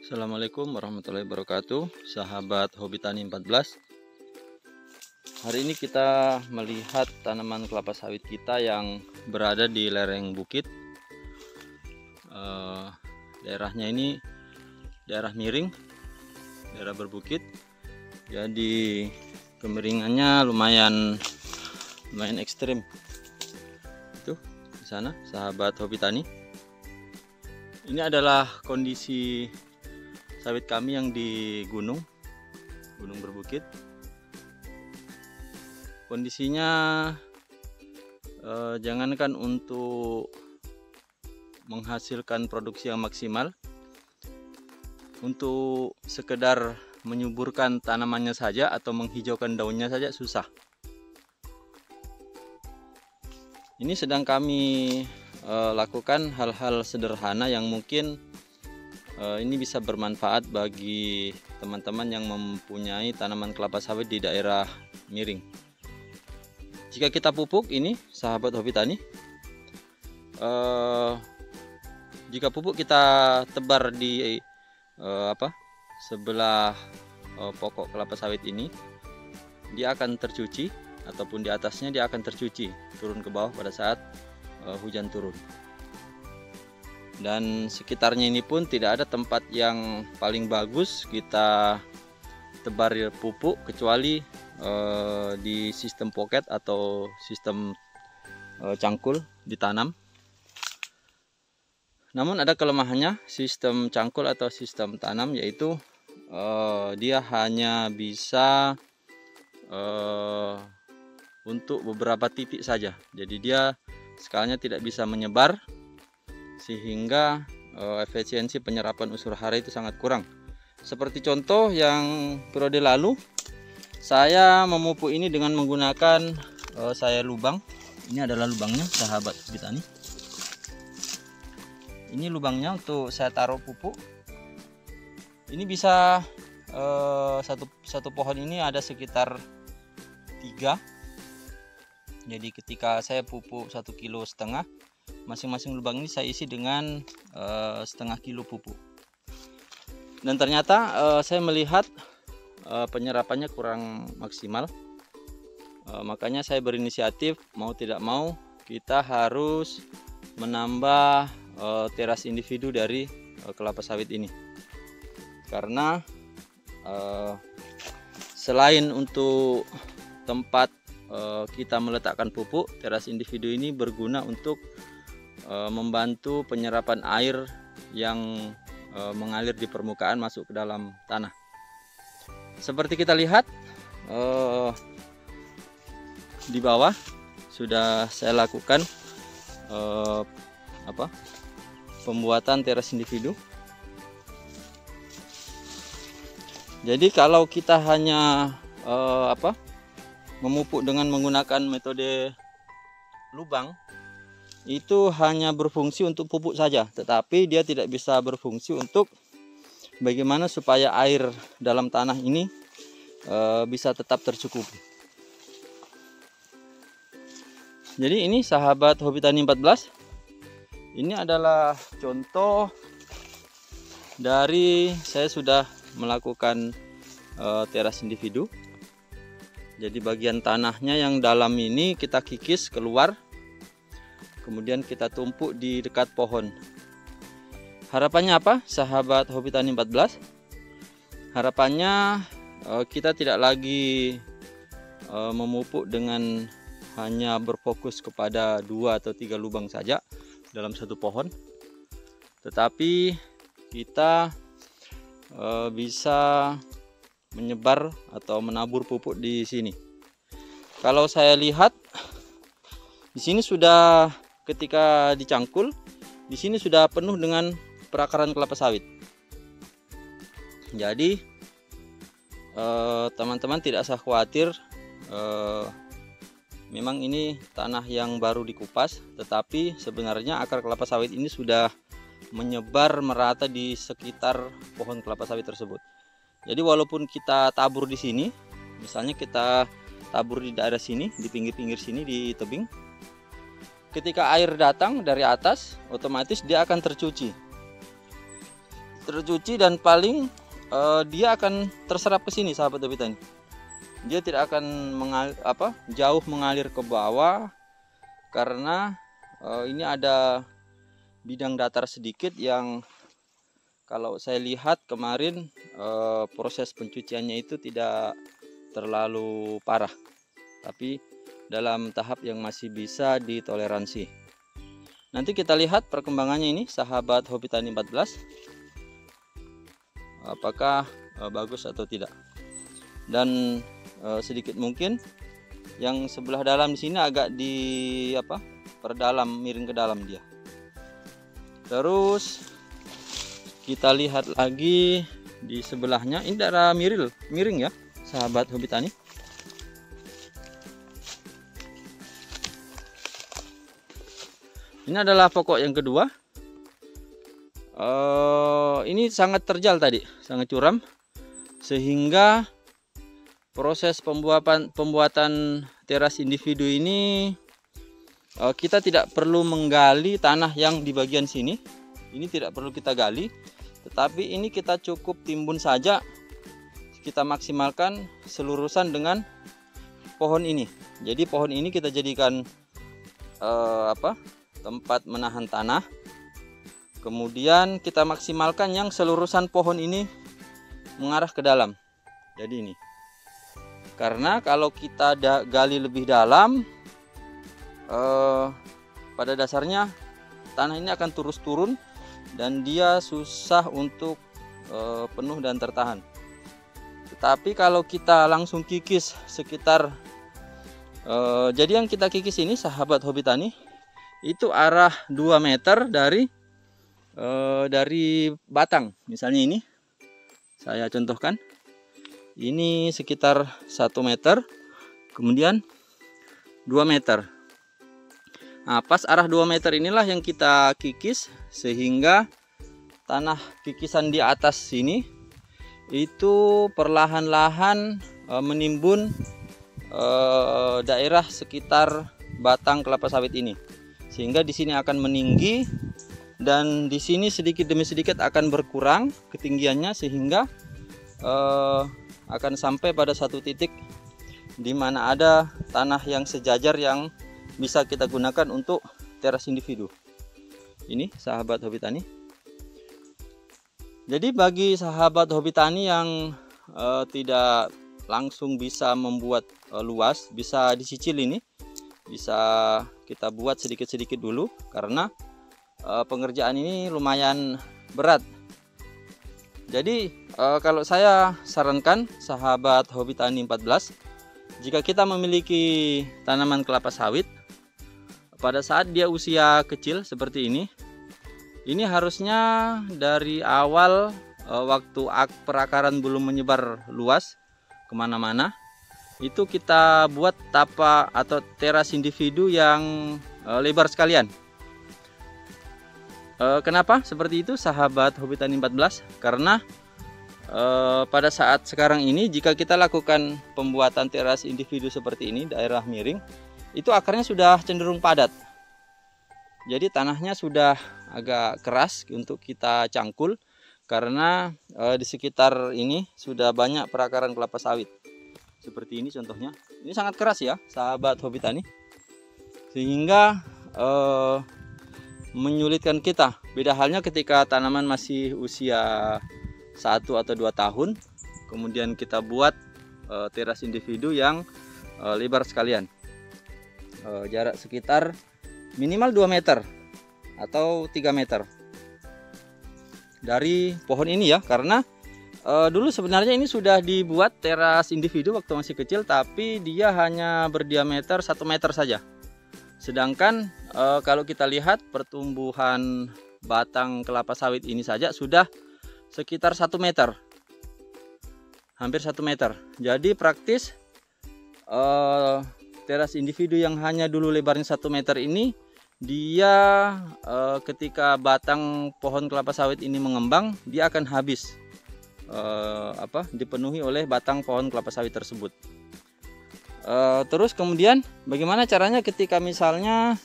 Assalamualaikum warahmatullahi wabarakatuh, sahabat hobi tani 14. Hari ini kita melihat tanaman kelapa sawit kita yang berada di lereng bukit. Daerahnya ini daerah miring, daerah berbukit, jadi kemiringannya lumayan ekstrim. Itu di sana sahabat hobi tani. Ini adalah kondisi sawit kami yang di gunung berbukit. Kondisinya jangankan untuk menghasilkan produksi yang maksimal, untuk sekedar menyuburkan tanamannya saja atau menghijaukan daunnya saja susah. Ini sedang kami lakukan hal-hal sederhana yang mungkin ini bisa bermanfaat bagi teman-teman yang mempunyai tanaman kelapa sawit di daerah miring. Jika kita pupuk ini, sahabat hobi tani, jika pupuk kita tebar di sebelah pokok kelapa sawit ini, dia akan tercuci, ataupun di atasnya dia akan tercuci turun ke bawah pada saat hujan turun. Dan sekitarnya ini pun tidak ada tempat yang paling bagus kita tebar pupuk kecuali di sistem pocket atau sistem cangkul ditanam. Namun ada kelemahannya sistem cangkul atau sistem tanam, yaitu dia hanya bisa untuk beberapa titik saja. Jadi dia skalanya tidak bisa menyebar, sehingga efisiensi penyerapan unsur hara itu sangat kurang. Seperti contoh yang periode lalu, saya memupuk ini dengan menggunakan saya lubang. Ini adalah lubangnya, sahabat hobi tani. Ini lubangnya untuk saya taruh pupuk. Ini bisa satu pohon ini ada sekitar 3. Jadi ketika saya pupuk 1,5 kilo, masing-masing lubang ini saya isi dengan setengah kilo pupuk. Dan ternyata saya melihat penyerapannya kurang maksimal. Makanya saya berinisiatif, mau tidak mau kita harus menambah teras individu dari kelapa sawit ini. Karena selain untuk tempat kita meletakkan pupuk, teras individu ini berguna untuk membantu penyerapan air yang mengalir di permukaan masuk ke dalam tanah. Seperti kita lihat di bawah sudah saya lakukan pembuatan teras individu. Jadi kalau kita hanya memupuk dengan menggunakan metode lubang, itu hanya berfungsi untuk pupuk saja, tetapi dia tidak bisa berfungsi untuk bagaimana supaya air dalam tanah ini bisa tetap tercukupi. Jadi ini sahabat hobi tani 14, ini adalah contoh dari saya sudah melakukan teras individu. Jadi bagian tanahnya yang dalam ini kita kikis keluar, kemudian kita tumpuk di dekat pohon. Harapannya apa, sahabat hobi tani 14? Harapannya kita tidak lagi memupuk dengan hanya berfokus kepada 2 atau 3 lubang saja dalam satu pohon, tetapi kita bisa menyebar atau menabur pupuk di sini. Kalau saya lihat di sini sudah, ketika dicangkul, di sini sudah penuh dengan perakaran kelapa sawit. Jadi teman-teman tidak usah khawatir. Memang ini tanah yang baru dikupas, tetapi sebenarnya akar kelapa sawit ini sudah menyebar merata di sekitar pohon kelapa sawit tersebut. Jadi walaupun kita tabur di sini, misalnya kita tabur di daerah sini, di pinggir-pinggir sini, di tebing, ketika air datang dari atas, otomatis dia akan tercuci. tercuci dan paling dia akan terserap ke sini, sahabat hobi tani. Dia tidak akan jauh mengalir ke bawah karena ini ada bidang datar sedikit yang kalau saya lihat kemarin proses pencuciannya itu tidak terlalu parah, tapi dalam tahap yang masih bisa ditoleransi. Nanti kita lihat perkembangannya ini, sahabat hobi tani 14, apakah bagus atau tidak. Dan sedikit mungkin yang sebelah dalam di sini agak perdalam, miring ke dalam dia. Terus kita lihat lagi di sebelahnya, ini daerah miring ya, sahabat hobi tani. Ini adalah pokok yang kedua. Ini sangat terjal tadi, sangat curam, sehingga proses pembuatan teras individu ini kita tidak perlu menggali tanah yang di bagian sini. Ini tidak perlu kita gali, tetapi ini kita cukup timbun saja. Kita maksimalkan selurusan dengan pohon ini. Jadi pohon ini kita jadikan tempat menahan tanah. Kemudian kita maksimalkan yang selurusan pohon ini mengarah ke dalam. Jadi ini. Karena kalau kita gali lebih dalam, pada dasarnya tanah ini akan terus turun dan dia susah untuk penuh dan tertahan. Tetapi kalau kita langsung kikis sekitar, jadi yang kita kikis ini, sahabat hobi tani, itu arah 2 meter dari batang. Misalnya ini saya contohkan, ini sekitar 1 meter, kemudian 2 meter. Nah, pas arah 2 meter inilah yang kita kikis, sehingga tanah kikisan di atas sini itu perlahan-lahan menimbun daerah sekitar batang kelapa sawit ini, sehingga di sini akan meninggi dan di sini sedikit demi sedikit akan berkurang ketinggiannya, sehingga akan sampai pada satu titik di mana ada tanah yang sejajar yang bisa kita gunakan untuk teras individu. Ini sahabat hobi tani. Jadi bagi sahabat hobi tani yang tidak langsung bisa membuat luas, bisa dicicil ini, bisa kita buat sedikit-sedikit dulu, karena pengerjaan ini lumayan berat. Jadi kalau saya sarankan sahabat hobi tani 14, jika kita memiliki tanaman kelapa sawit pada saat dia usia kecil seperti ini harusnya dari awal waktu perakaran belum menyebar luas kemana-mana, itu kita buat tapa atau teras individu yang lebar sekalian. Kenapa seperti itu, sahabat hobi tani 14? Karena pada saat sekarang ini, jika kita lakukan pembuatan teras individu seperti ini, daerah miring, itu akarnya sudah cenderung padat. Jadi tanahnya sudah agak keras untuk kita cangkul, karena di sekitar ini sudah banyak perakaran kelapa sawit. Seperti ini contohnya. Ini sangat keras ya, sahabat hobi tani, sehingga menyulitkan kita. Beda halnya ketika tanaman masih usia 1 atau 2 tahun, kemudian kita buat teras individu yang lebar sekalian, jarak sekitar minimal 2 meter atau 3 meter dari pohon ini ya. Karena dulu sebenarnya ini sudah dibuat teras individu waktu masih kecil, tapi dia hanya berdiameter 1 meter saja. Sedangkan kalau kita lihat pertumbuhan batang kelapa sawit ini saja sudah sekitar 1 meter, hampir 1 meter. Jadi praktis teras individu yang hanya dulu lebarnya 1 meter ini, dia ketika batang pohon kelapa sawit ini mengembang, dia akan habis dipenuhi oleh batang pohon kelapa sawit tersebut. Terus kemudian bagaimana caranya ketika misalnya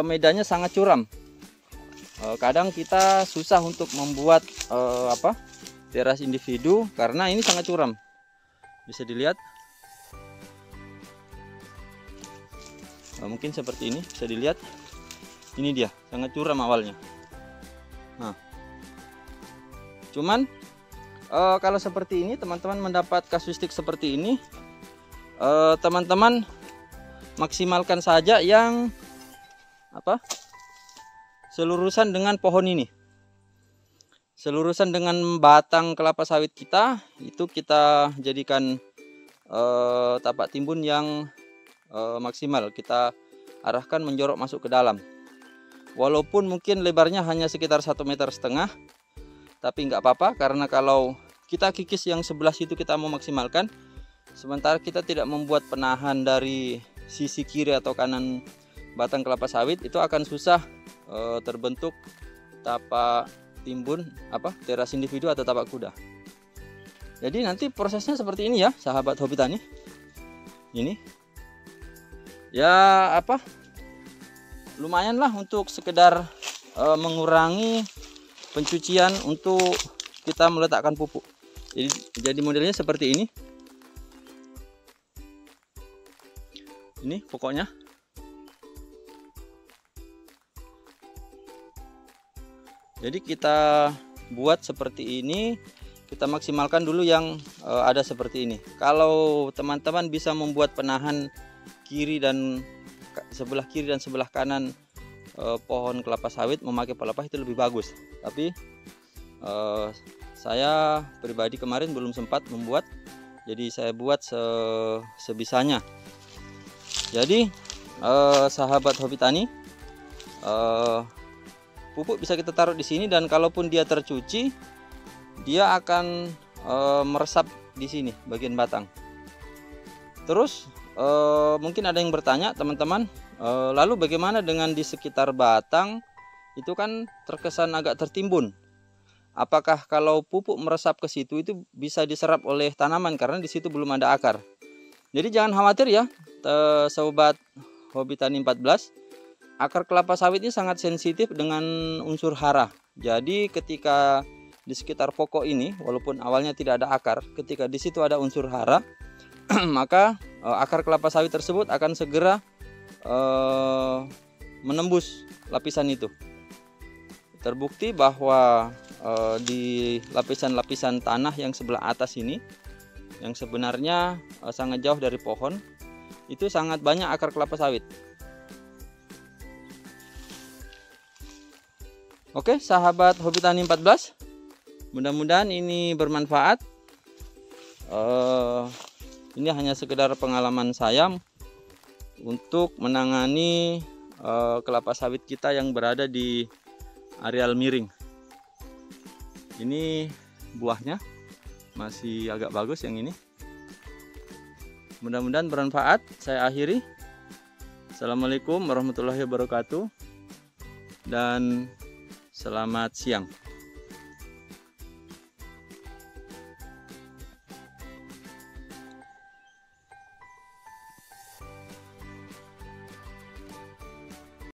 medannya sangat curam? kadang kita susah untuk membuat teras individu karena ini sangat curam. Bisa dilihat, mungkin seperti ini, bisa dilihat. Ini dia, sangat curam awalnya. Nah, cuman kalau seperti ini teman-teman mendapat kasuistik seperti ini, teman-teman maksimalkan saja yang selurusan dengan pohon ini. Selurusan dengan batang kelapa sawit kita, itu kita jadikan tapak timbun yang maksimal. Kita arahkan menjorok masuk ke dalam. Walaupun mungkin lebarnya hanya sekitar 1,5 meter, tapi nggak apa-apa, karena kalau kita kikis yang sebelah situ kita mau maksimalkan, sementara kita tidak membuat penahan dari sisi kiri atau kanan batang kelapa sawit, itu akan susah terbentuk tapak timbun teras individu atau tapak kuda. Jadi nanti prosesnya seperti ini ya, sahabat hobi tani. Ini ya lumayan lah untuk sekedar mengurangi pencucian untuk kita meletakkan pupuk. Jadi modelnya seperti ini. Ini pokoknya. Jadi kita buat seperti ini, kita maksimalkan dulu yang ada seperti ini. Kalau teman-teman bisa membuat penahan kiri dan sebelah kiri dan sebelah kanan pohon kelapa sawit memakai pelepah, itu lebih bagus. Tapi saya pribadi kemarin belum sempat membuat, jadi saya buat sebisanya. Jadi sahabat hobi tani, pupuk bisa kita taruh di sini, dan kalaupun dia tercuci, dia akan meresap di sini bagian batang. Terus mungkin ada yang bertanya teman-teman, lalu bagaimana dengan di sekitar batang? Itu kan terkesan agak tertimbun. Apakah kalau pupuk meresap ke situ itu bisa diserap oleh tanaman karena di situ belum ada akar? Jadi jangan khawatir ya, sobat hobi tani 14. Akar kelapa sawit ini sangat sensitif dengan unsur hara. Jadi ketika di sekitar pokok ini, walaupun awalnya tidak ada akar, ketika di situ ada unsur hara, maka akar kelapa sawit tersebut akan segera menembus lapisan itu. Terbukti bahwa di lapisan-lapisan tanah yang sebelah atas ini, yang sebenarnya sangat jauh dari pohon, itu sangat banyak akar kelapa sawit. Oke, sahabat hobi tani 14, mudah-mudahan ini bermanfaat. Ini hanya sekedar pengalaman saya untuk menangani kelapa sawit kita yang berada di areal miring. Ini buahnya masih agak bagus yang ini. Mudah-mudahan bermanfaat. Saya akhiri. Assalamualaikum warahmatullahi wabarakatuh, dan selamat siang.